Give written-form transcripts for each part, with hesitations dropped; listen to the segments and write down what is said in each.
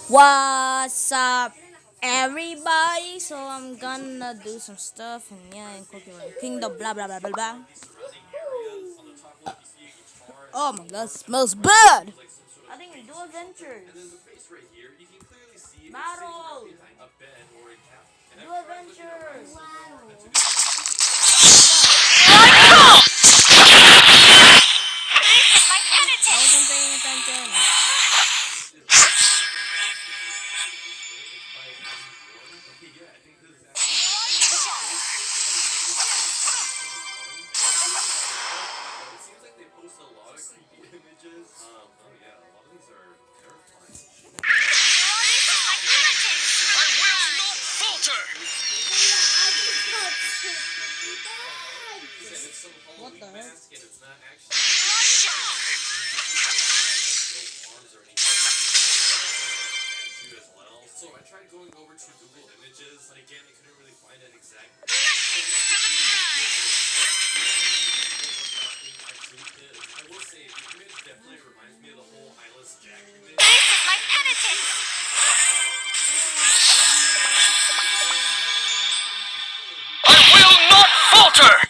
What's up, everybody? So I'm gonna do some stuff and yeah, in Cookie Kingdom, blah blah blah blah blah. Oh my god, smells bad. I think we do adventures. Battle. Do adventures. I wasn't paying attention. What the heck?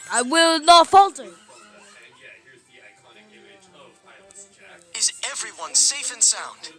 I will not falter. Is everyone safe and sound?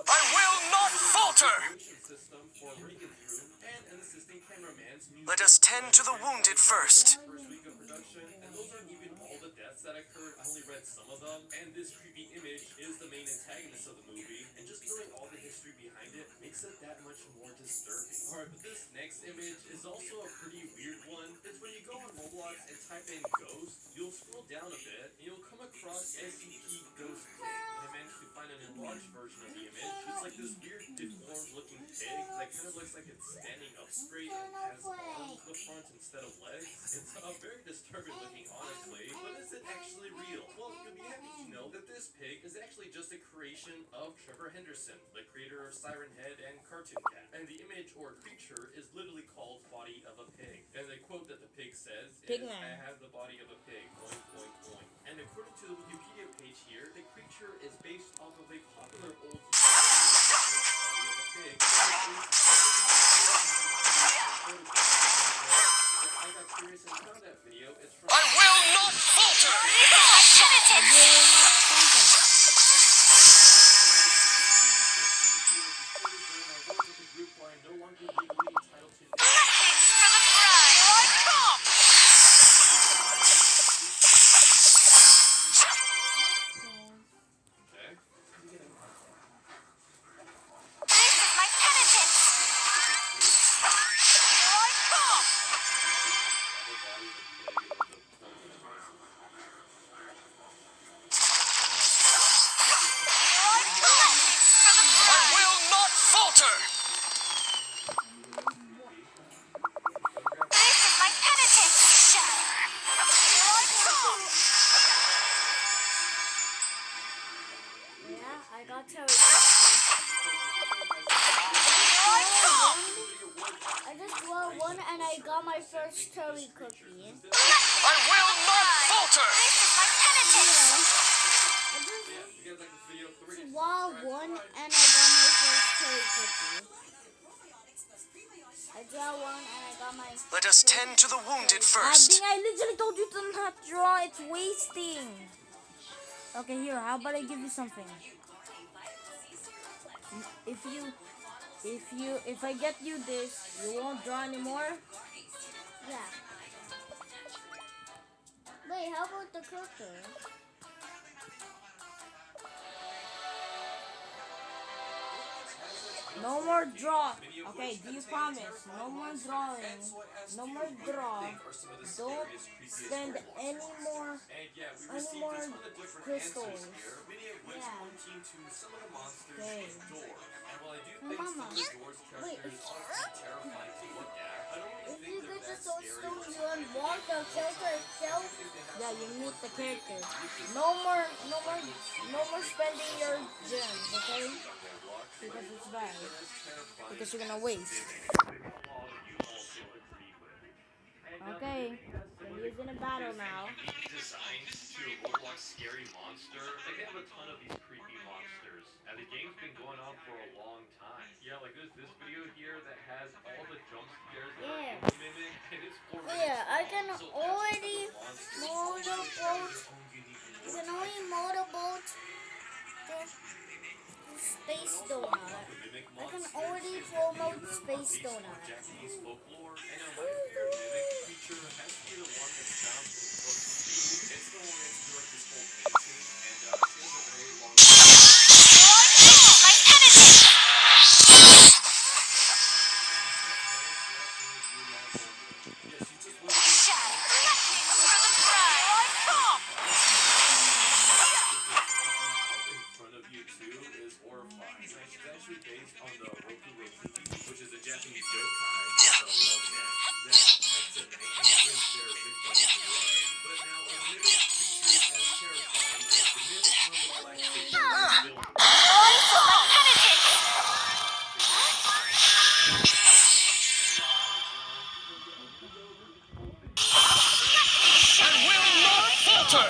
I will not falter! Let us tend to the wounded first. Pigman. I will not falter! Blessings for the bride! draw one and I got my first cherry cookie. I will not falter! I just draw one and I got my first cherry cookie. I draw one and I got my. Let us tend to the wounded I first. think I literally told you to not draw. It's wasting. Okay, here. How about I give you something? If I get you this, you won't draw anymore. Yeah. Wait, how about the cursor? No more draw. Okay, do you promise? No more drawing. No more draw. Don't spend any more crystals. Yeah. Okay. Hey, Mama. Wait. If you get the soul stone, you unlock the shelter itself. Yeah, you meet the character. No more spending your gems, okay? Because it's bad. Because you're gonna waste. Okay, so he's in a battle now. Designs to Roblox scary monster. Like they have a ton of these creepy monsters, and the game's been going on for a long time. Yeah, like there's this video here that has all the jump scares that are in the mimic, and it's 4 minutes. Yeah, I can already motorboat. You can only motorboat the space donut. I can already promote space donut. Japanese folklore, and my favorite mimic creature has to be the one that's found in book 2. It's the one that's doing this whole painting, and she has a very long. Based on the Roku which is a Japanese yokai, that protects them and brings their victims away. But now a mythic creature as terrifying as the myth on the black figure. I will not falter!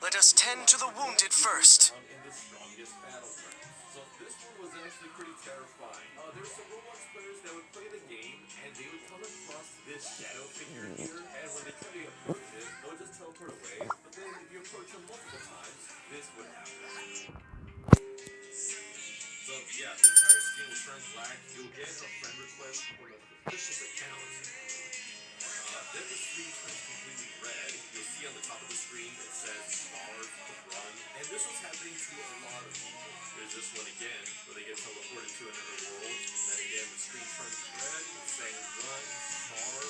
Let us tend to the wounded first. In the strongest battleground. So this one was actually pretty terrifying. There's some Roblox players that would play the game and they would come across this shadow figure here, and when they try to approach it, they'll just teleport away. But then if you approach them multiple times, this would happen. So yeah, the entire screen will turn black. You'll get a friend request for a suspicious account. Then the screen turns completely red. You'll see on the top of the screen it says stars to run. And this was happening to a lot of people. There's this one again where they get teleported to another world. And then again the screen turns red. It's saying run, star.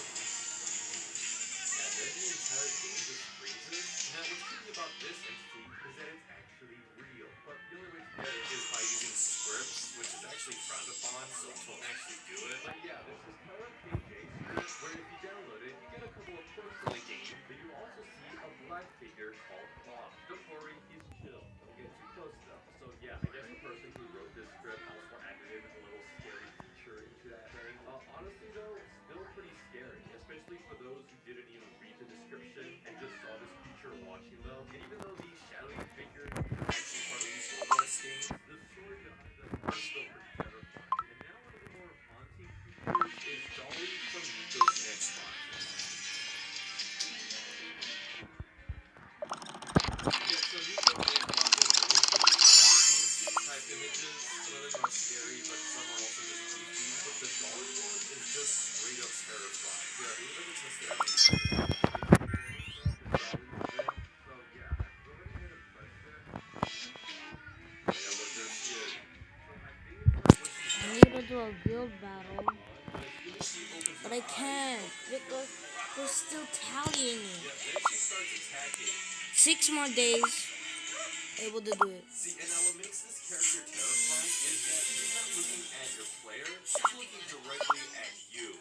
And then the entire game just freezes. Now what's creepy about this entity is that it's actually real. But the only way to get it is by using scripts, which is actually frowned upon, so don't actually do it. But yeah, this is KJ script where if you download it, you get a couple of perks in the game, but you also see a black figure called Bob. Don't worry, he's chill. Don't get too close though. So yeah, I guess the person who wrote this script also added in a little scary feature into that thing. Honestly though, it's still pretty scary, especially for those who didn't even read the description and just saw this feature watching them. And even though these shadowy figures are actually part of these Roblox games, the story behind them are still pretty terrifying. And now one of the more haunting creatures is Dolly from Nico's Next Spot. Yeah, so Nico is about the type images. Some of them are scary, but some are also just creepy. But the Dolly one is just straight up terrifying. Yeah, we never tested out. So yeah, go ahead and press that. Yeah, look, there she is. I need to do a guild battle. But I can't because they're still tallying me. Yeah, then she starts attacking. 6 more days able to do it. See, and now what makes this character terrifying is that she's not looking at your player, she's looking directly at you.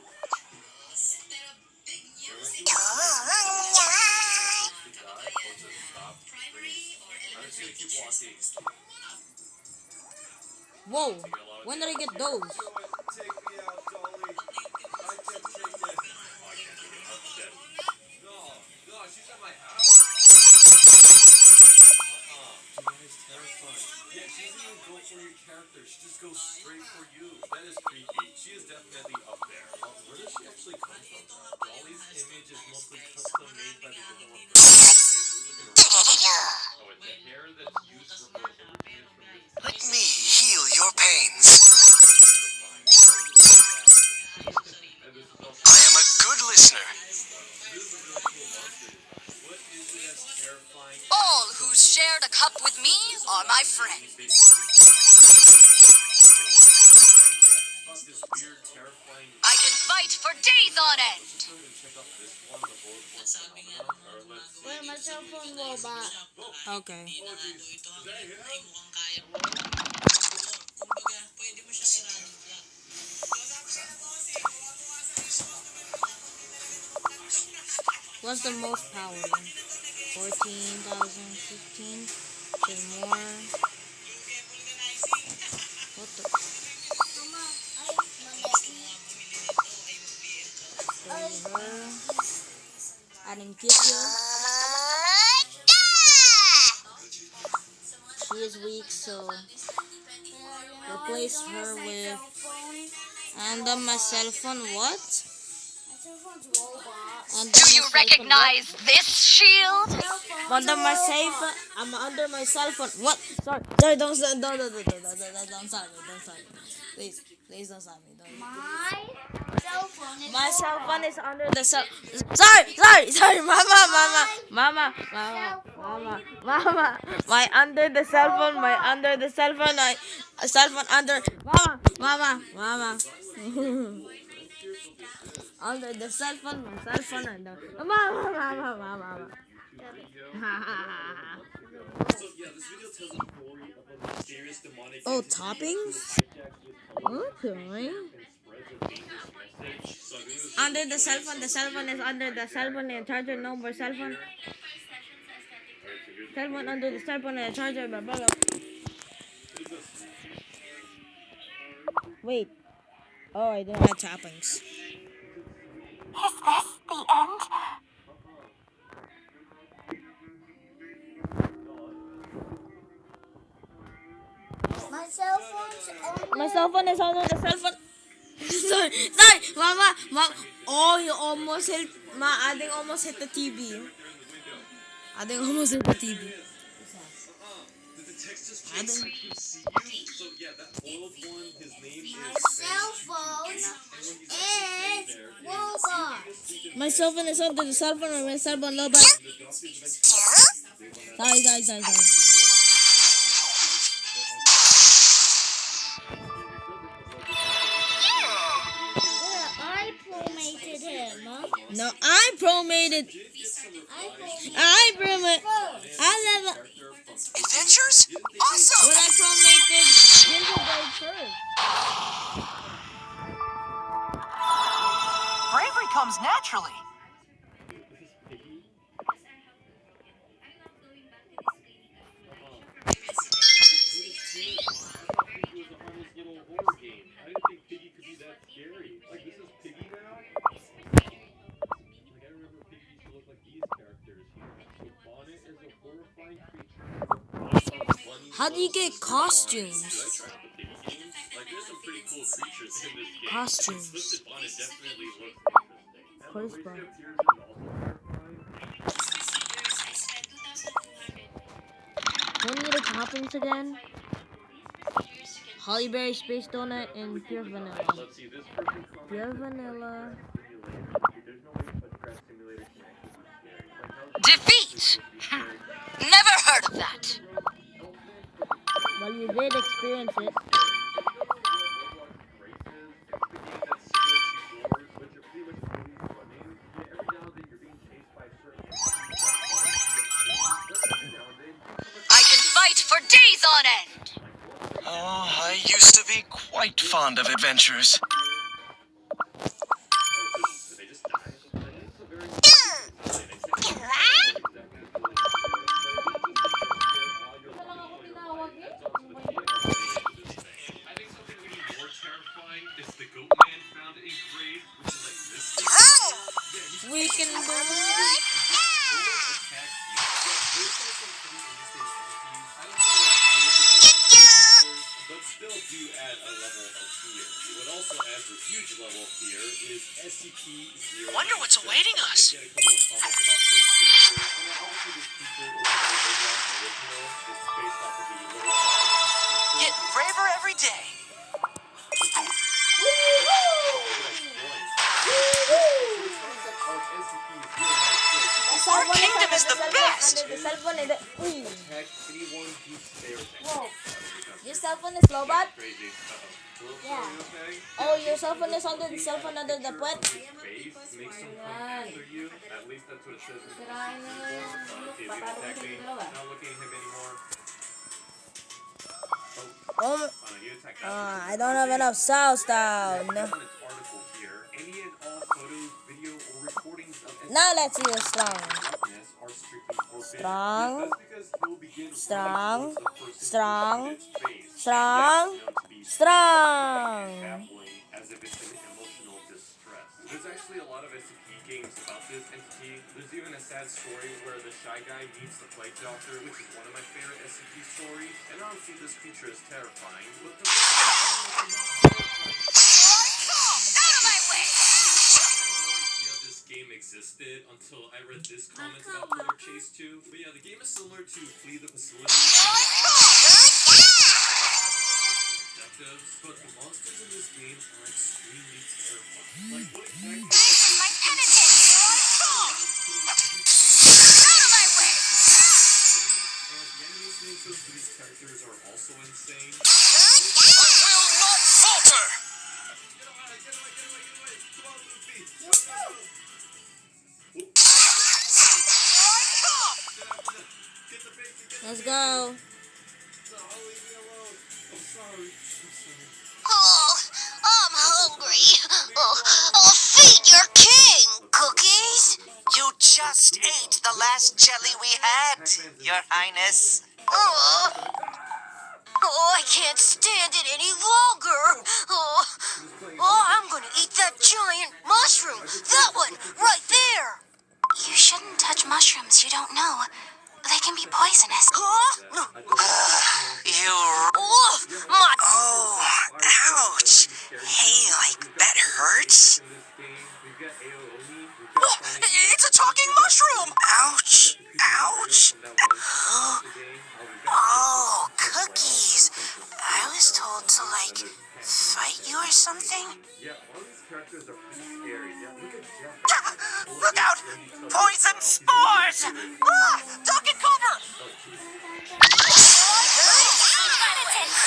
Whoa, when did I get those? Take me out, Dolly. I can't take it. Oh, I can't take it. I'm dead. No, she's at my house. That is terrifying. Yeah, she doesn't even go for your character. She just goes straight for you. That is creepy. She is definitely up there. Where does she actually come from? Dolly's image is mostly custom made by the developer. Oh, it's the hair that's used for her originated from this. Let me heal your pains. I am a good listener. All who shared a cup with me are my friends. I can fight for days on end. Wait, my cell phone robot. Okay. What's the most power? 14,000, 15. There's more. What the? I didn't get you. She is weak, so replace her with. And then my cell phone, what? Do you recognize this shield? Under my safe, I'm under my cell phone. What? Sorry, don't stop me. Don't stop me. Please don't stop me. My cell phone is under the cell. Sorry, mama. My under the cell phone. Cell phone under. Mama. Under the cell phone, my cell phone under. Mama. Oh, toppings? Okay. Under the cell phone is under the cell phone and charger number cell phone. Cell phone under the cell phone and charger, blah, blah, blah. Wait. Oh, I don't have toppings. Is this the end? My cell phone is under the cell phone. sorry, mama. Oh, you almost hit. Ading almost hit the TV. My cell phone is under the cell phone and my cell phone low back. Sorry. I promated him, huh? No, I promated. I never. Adventures? Awesome! When I promated Gingerbread first. Bravery comes naturally. How do you get costumes? Costumes. What need the toppings again? Hollyberry Space Donut and Pure Vanilla. Pure Vanilla. Defeat! Never heard of that. Well, you did experience it. I can fight for days on end. Oh, I used to be quite fond of adventures. freaking They booty. don't attack you. There's some pretty interesting entities. I don't think they're anything like creatures, but still do add a level of fear. What also adds a huge level of fear is SCP-096. Wonder what's awaiting us. Get a couple of comments about this creature, and obviously this creature is the Roblox original. It's based off of the little SCP Get creature. braver every day. Our kingdom is the best. The cell phone is uy. Attack anyone who stares at you. Whoa. Your cell phone is low, bud? Crazy. Uh-oh. Yeah. Are you okay? Oh, your cell phone is under the cell phone under the butt. His face makes him come after you. At least that's what it says in the see if you can attack me. Not looking at him anymore. Oh, You attack I don't have enough cells down. On its article here, any and all photos, video, or recordings of Now let's see you strong. darkness are strictly forbidden. Strong. That's because he will begin Strong. running towards the person Strong. who committed space. Strong. That's known to be Strong. baffling, as if it's an emotional distress. There's actually a lot of SCP games about this entity. There's even a sad story where the shy guy meets the plague doctor, which is one of my favorite SCP stories. And honestly, this creature is terrifying, but the this game existed until I read this comment about Killer Chase 2. But yeah, the game is similar to Flee the Facility. Objectives, but the monsters in this game are extremely terrifying. Like, what exactly My penitent! Out of my way! the animation shows these characters are also insane. I will not falter! Get away! Come on, Luffy! Get the basic. Let's go. No, leave me alone. I'm sorry. Oh, I'm hungry. Oh, feed your king, Cookies. You just ate the last jelly we had, Your Highness. Oh, I can't stand it any longer. Oh, I'm gonna eat that giant mushroom. That one, right there. You shouldn't touch mushrooms you don't know. They can be poisonous. Huh? You... Oh, my... Oh, ouch. Hey, like, that hurts? Oh, it's a talking mushroom! Ouch. Ouch. Oh, Cookies. I was told to, like, fight you or something? Yeah, all these characters are pretty scary. Yeah, look at Jeff. Look out! Poison spores! Duck and cover!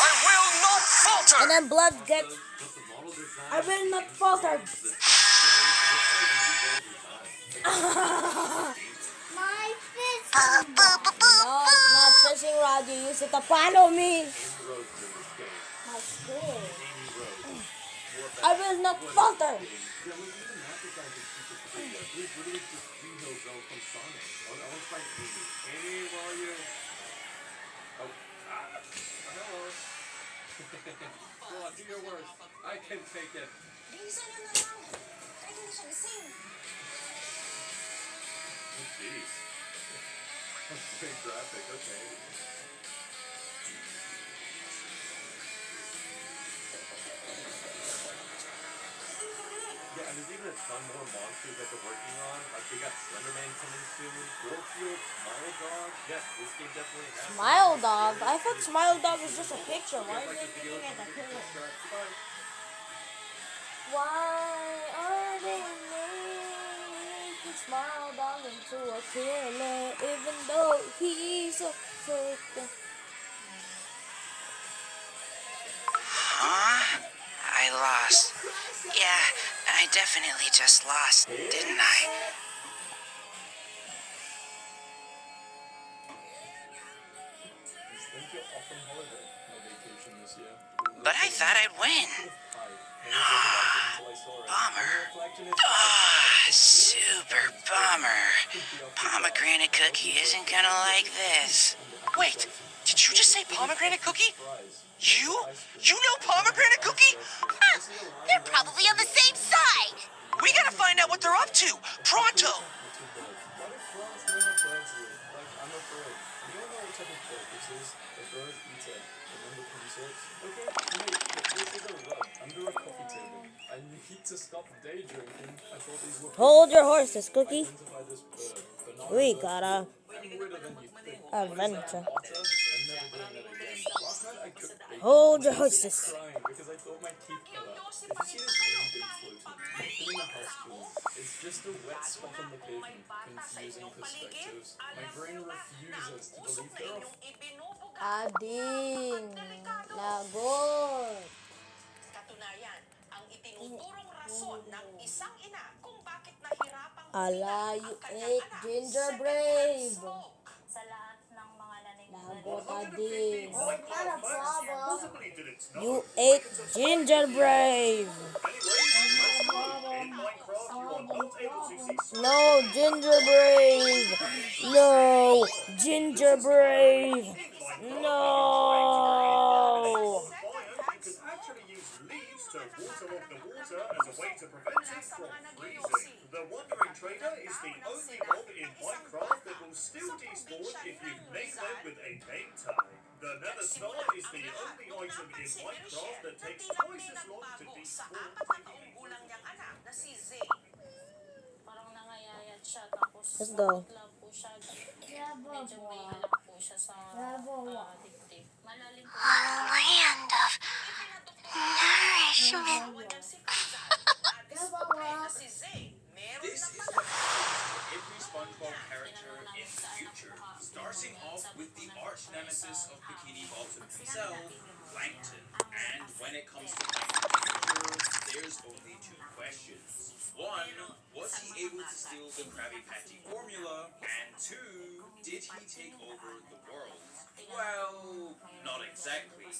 I will not falter! And then blood gets. But the model design... I will not falter. My fist. No, it's not fishing rod. You use it to follow me. My skin. I will not falter. Do your worst. I can take it. Oh, jeez. That's very graphic, okay. Yeah, and there's even a ton more monsters that they're working on. Like, they got Slenderman coming soon. Warfield, Smile Dog. Yeah, this game definitely has... Smile dog. I thought smile dog was just a picture. Why are they looking at the killer? Why are they making smile dog into a killer, even though he's a fake? Huh? I lost. Yeah, I definitely just lost, didn't I? But I thought I'd win. Bummer. Super bummer. Pomegranate Cookie isn't gonna like this. Wait, did you just say Pomegranate Cookie? You? You know Pomegranate Cookie? They're probably on the same side. We gotta find out what they're up to. Pronto! Okay, mate, this is a rug under a coffee table. I need to stop day drinking. I thought these were Hold your horses, Cookie. identify this bird. Banana We bird. got a I'm weirder than you think. adventure. Otter? I'm never doing that again. Last night I cooked bacon. Hold your and I was horses. crying because I thought my teeth fell out. If you see this ring big floating, nothing in the house tools. It's just a wet spot on the pavement. Confusing perspectives. My brain refuses to believe there are Ading. Lagot. Katunayan, ang itinuturong rason ng isang ina kung bakit nahirapang Ala, you ang kanyang ate anak ginger sa brave. smoke. Sa lahat ng mga Lagot, Ading. Not a problem. You ate ginger brave. No, ginger brave. No, ginger brave. No. You can actually use leaves to waterlog the water as a way to prevent it from freezing. The Wandering Trader is the only mob in Minecraft that will still despawn if you name them with a name tag. The Nether Star is the only item in Minecraft that takes twice as long to despawn. gulang niyang anak na si Zay. Parang nangayayat siya tapos Let's go. lang po siya. Yeah, Medyo may boy. alam po siya sa Bravo. dibdib. Malalim po. Land of nourishment. Si Zay, meron This na is pala. what happens to every SpongeBob character in the future. Starting off with the arch nemesis of Bikini Bottom himself, Plankton. And when it comes to Plankton's future, there's only two questions. One, was he able to steal the Krabby Patty formula? And two, did he take over the world? Well, not exactly.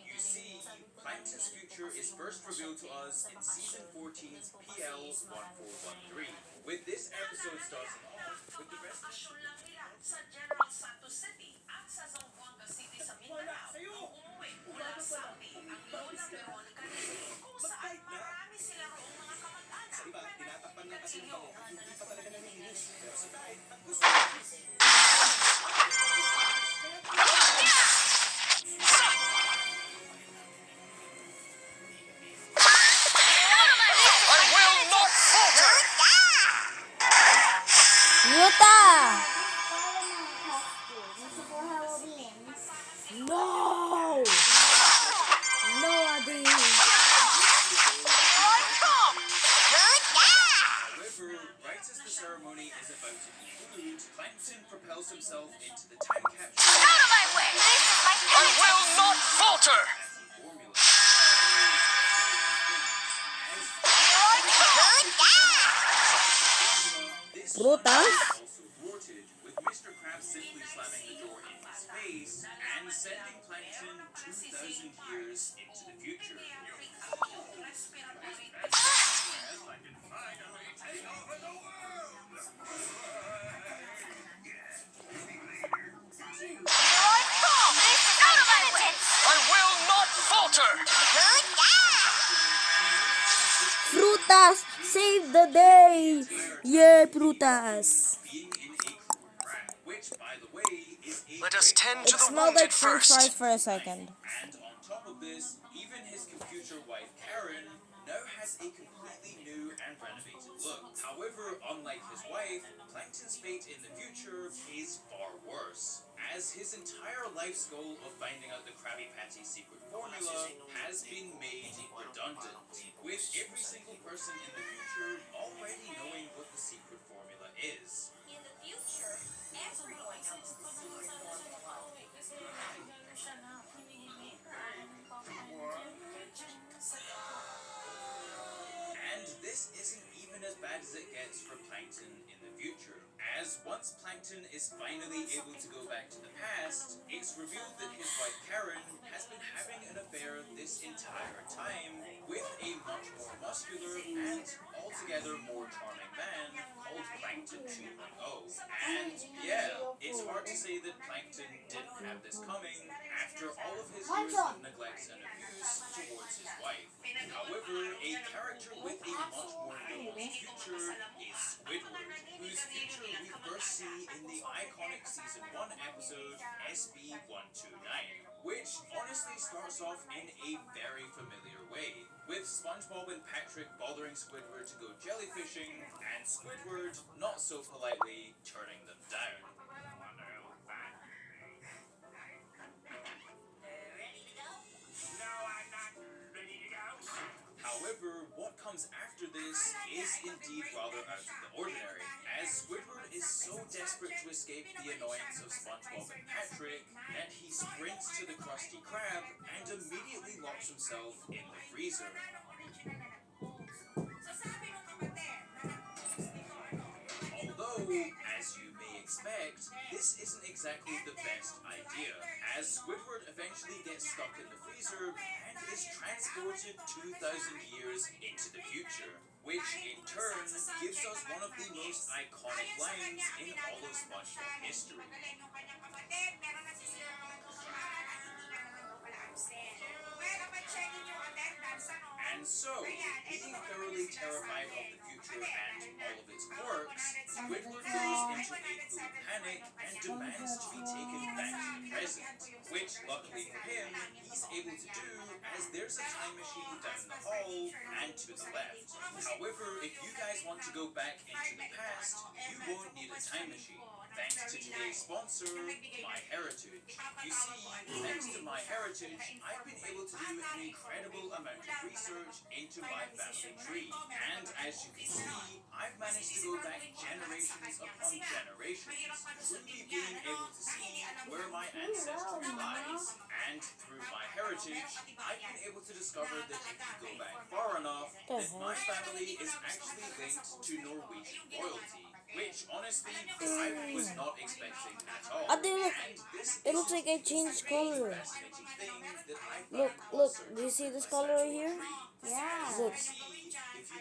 You see, Plankton's future is first revealed to us in Season 14's PL 1413, with this episode starting off with the rest of Bakasyon lang nila sa General Santos City at sa Zamboanga City sa Mindanao. Nung umuwi mula Saudi ang lola Veronica ni Zay, kung saan marami sila roong mga kamag-anak na nagkikilyo. Yuta! No! No, Ading. However, right as the ceremony is about to conclude, Plankton propels himself into the time capsule. Out of my way! This is my I will not falter! Formula. This Brutas? also thwarted, with Mr. Krabs simply slamming the door in his face and sending Plankton 2,000 years into the future. Out of my way! I will not falter! Frutas! Save the day! Yeah, Frutas! Being in a cruel crab, which, by the way, is a Let us great tend It to the smelled wounded like french first. fries for a second. And on top of this, even his future wife Karen now has a completely new and renovated look. However, unlike his wife, Plankton's fate in the future is far worse, as his entire life's goal of finding out the Krabby Patty secret formula has been made redundant, with every single person in the future already knowing what the secret formula is. In the future, everyone knows the secret formula. And this isn't even as bad as it gets for Plankton in the future, as once Plankton is finally able to go back to the past, it's revealed that his wife Karen has been having an affair this entire time with a much more muscular and altogether more charming man called Plankton 2.0. And yeah, it's hard to say that Plankton didn't have this coming after all of his years of neglect and abuse towards his wife. However, a character with a much more noble future is Squidward, whose future we first see in the iconic Season 1 episode SB129, which honestly starts off in a very familiar way, with SpongeBob and Patrick bothering Squidward to go jellyfishing, and Squidward, not so politely, turning them down. However, what comes after this is indeed rather out of the ordinary, as Squidward is so desperate to escape the annoyance of SpongeBob and Patrick that he sprints to the Krusty Krab and immediately locks himself in the freezer. Although, as you may expect, this isn't exactly the best idea, as Squidward eventually gets stuck in the freezer and is transported 2,000 years into the future, which in turn gives us one of the most iconic lines in all of SpongeBob history. And so, being thoroughly terrified of the future and all of its quirks, Squidward goes into a full panic and demands to be taken back to the present, which luckily for him, he's able to do as there's a time machine down the hall and to the left. However, if you guys want to go back into the past, you won't need a time machine. Thanks to today's sponsor, MyHeritage. You see, thanks to MyHeritage, I've been able to do an incredible amount of research into my family tree. And as you can see, I've managed to go back generations upon generations, truly being able to see where my ancestry lies. And through MyHeritage, I've been able to discover that if you go back far enough, that my family is actually linked to Norwegian royalty. Which, honestly, I was not expecting at all. Oh, dude, look. It looks like I changed color. Look. Do you see this color right here? Yeah. Look.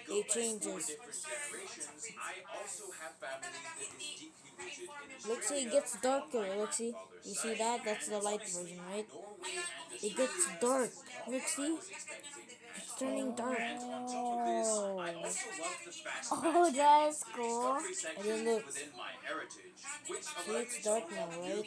It changes. I also have family that is deeply rooted in Look, see, it gets darker. Look, see. You see that? That's the light version, right? It gets dark. Look, see? It's turning dark. Oh, that's cool. And then look. See, it's dark now, right?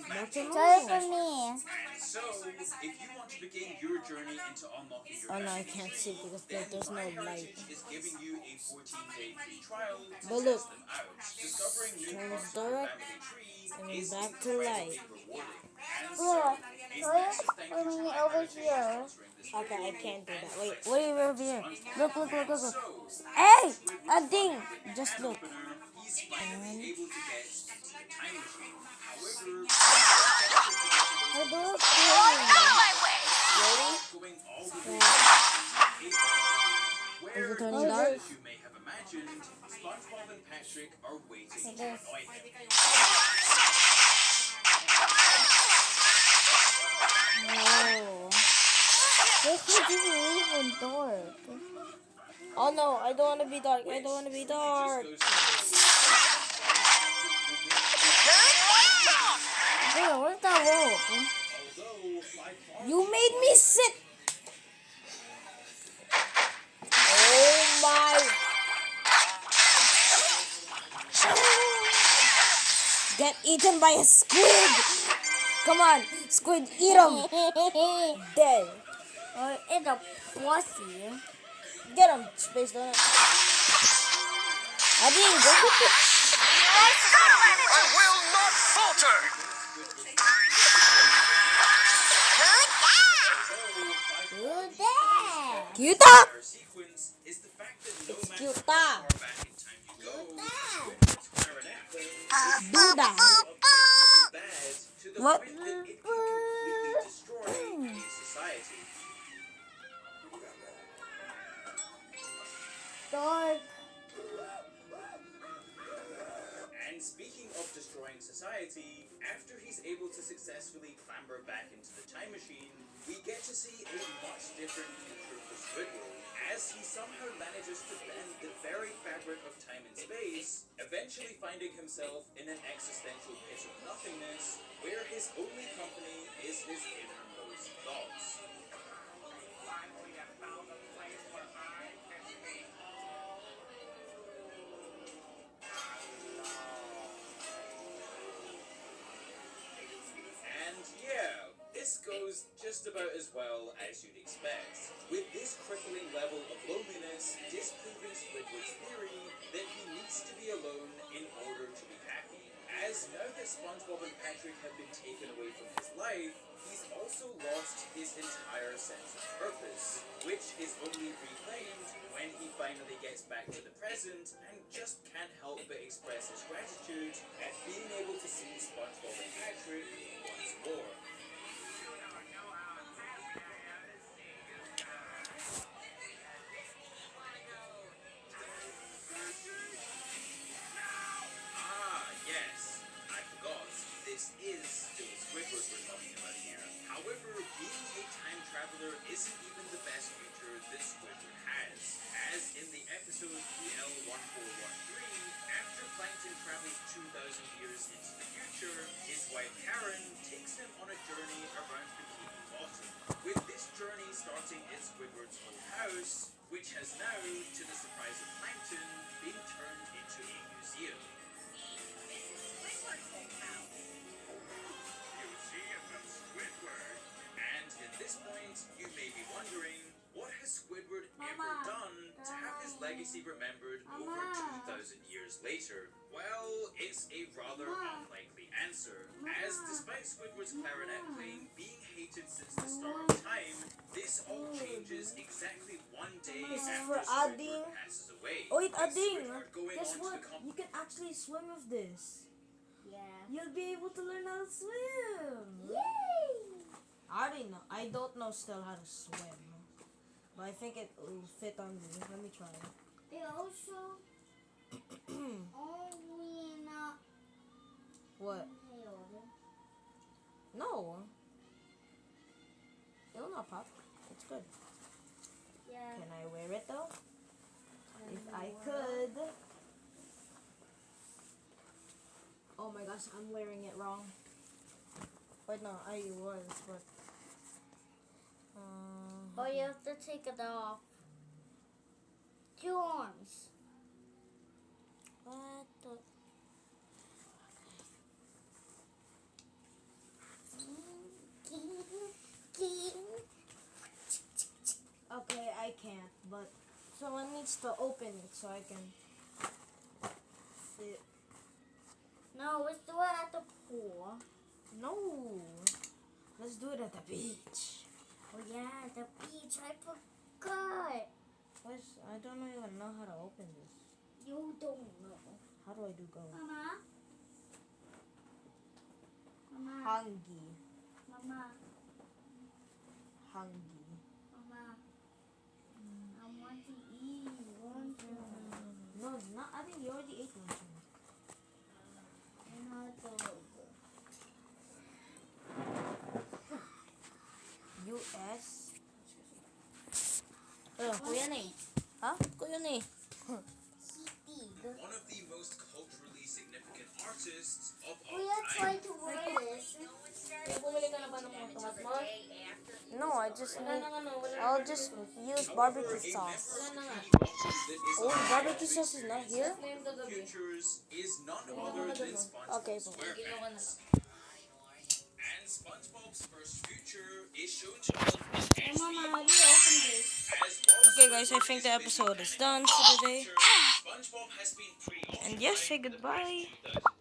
Dark and Try it normal. for me. So, if you want to begin your journey into unlocking your Oh no, I family can't tree, see because then there's no light. MyHeritage is giving you a 14-day free trial to But look, test them out. Discovering new turns parts of your dark family tree and then is back to incredibly light. rewarding. And so, Look, a try it massive thank for you to me over MyHeritage for here. sponsoring this Okay, I video. can't do that. And Wait, let's wait get over here. SpongeBob. Look. And so, Hey, Squidward's a ding. finally Just an look. opener. He's finally able to get into the time machine. However, How do I going all the way Is it where, turning dark? as you may have imagined, SpongeBob and Patrick are waiting to this. annoy him. Oh. This is even dark. Oh no, I don't want to be dark. I don't want to be dark. Dude, where's that rope? You made me sick. Oh my. Get eaten by a squid. Come on, squid, eat him. Dead. It's a pussy. Get him, Space Donut. I didn't go with it. I will not falter! Good dad. Cuta. Sequence is the fact that no It's matter cute. how far back in time you go, Squidward's clarinet player Do that. objectively bad to the What? point that it can completely destroy a society. Dark. And speaking of destroying society, after he's able to successfully clamber back into the time machine, we get to see a much different future for Squidward, as he somehow manages to bend the very fabric of time and space, eventually finding himself in an existential pit of nothingness, where his only company is his innermost thoughts. just about as well as you'd expect. With this crippling level of loneliness, disproving Squidward's theory that he needs to be alone in order to be happy. As now that SpongeBob and Patrick have been taken away from his life, he's also lost his entire sense of purpose, which is only reclaimed when he finally gets back to the present and just can't help but express his gratitude at being able to see SpongeBob and Patrick once more. Yes, I forgot. This is still Squidward we're talking about here. However, being a time traveler isn't even the best feature that Squidward has. As in the episode PL1413, after Plankton travels 2,000 years into the future, his wife Karen takes him on a journey around Bikini Bottom. With this journey starting in Squidward's old house, which has now, to the surprise of Plankton, been turned into a museum. And at this point, you may be wondering, what has Squidward ever done to have his legacy remembered over 2,000 years later? Well, it's a rather unlikely answer, as despite Squidward's clarinet playing being hated since the start of time, this all changes exactly one day after Squidward passes away. Oh wait, Ading! Squidward going Guess on what? to become You can actually swim with this. Yeah. You'll be able to learn how to swim. Yay! I don't know still how to swim. But I think it will fit on me. Let me try. They also only not What? No. It will not pop. It's good. Yeah. Can I wear it though? If I could. Oh my gosh, I'm wearing it wrong. Wait, no, I was, but. But you have to take it off. 2 arms. What the? Okay, I can't, but someone needs to open it so I can sit. No, let's do it at the pool. No, let's do it at the beach. Oh yeah, the beach. I forgot. I don't even know how to open this. You don't know. How do I do go? Mama. Mama. Hangi. Mama. Hangi. Mama. I want to eat. Want to. No, not. I think you already ate luncheon. And hot dog. US. Kuya na eh. Ha? Kuya na eh. one of the most culturally significant artists of all We are time. trying to wear this. No, I just need. I'll just use barbecue sauce. Oh, barbecue sauce is not here? Futures is none other than SpongeBob Okay, SquarePants. And SpongeBob's first future is shown to us Hey, Mama, how do you open this? Okay, guys, I think the episode is done for today. SpongeBob has been And yes, say goodbye. preoccupied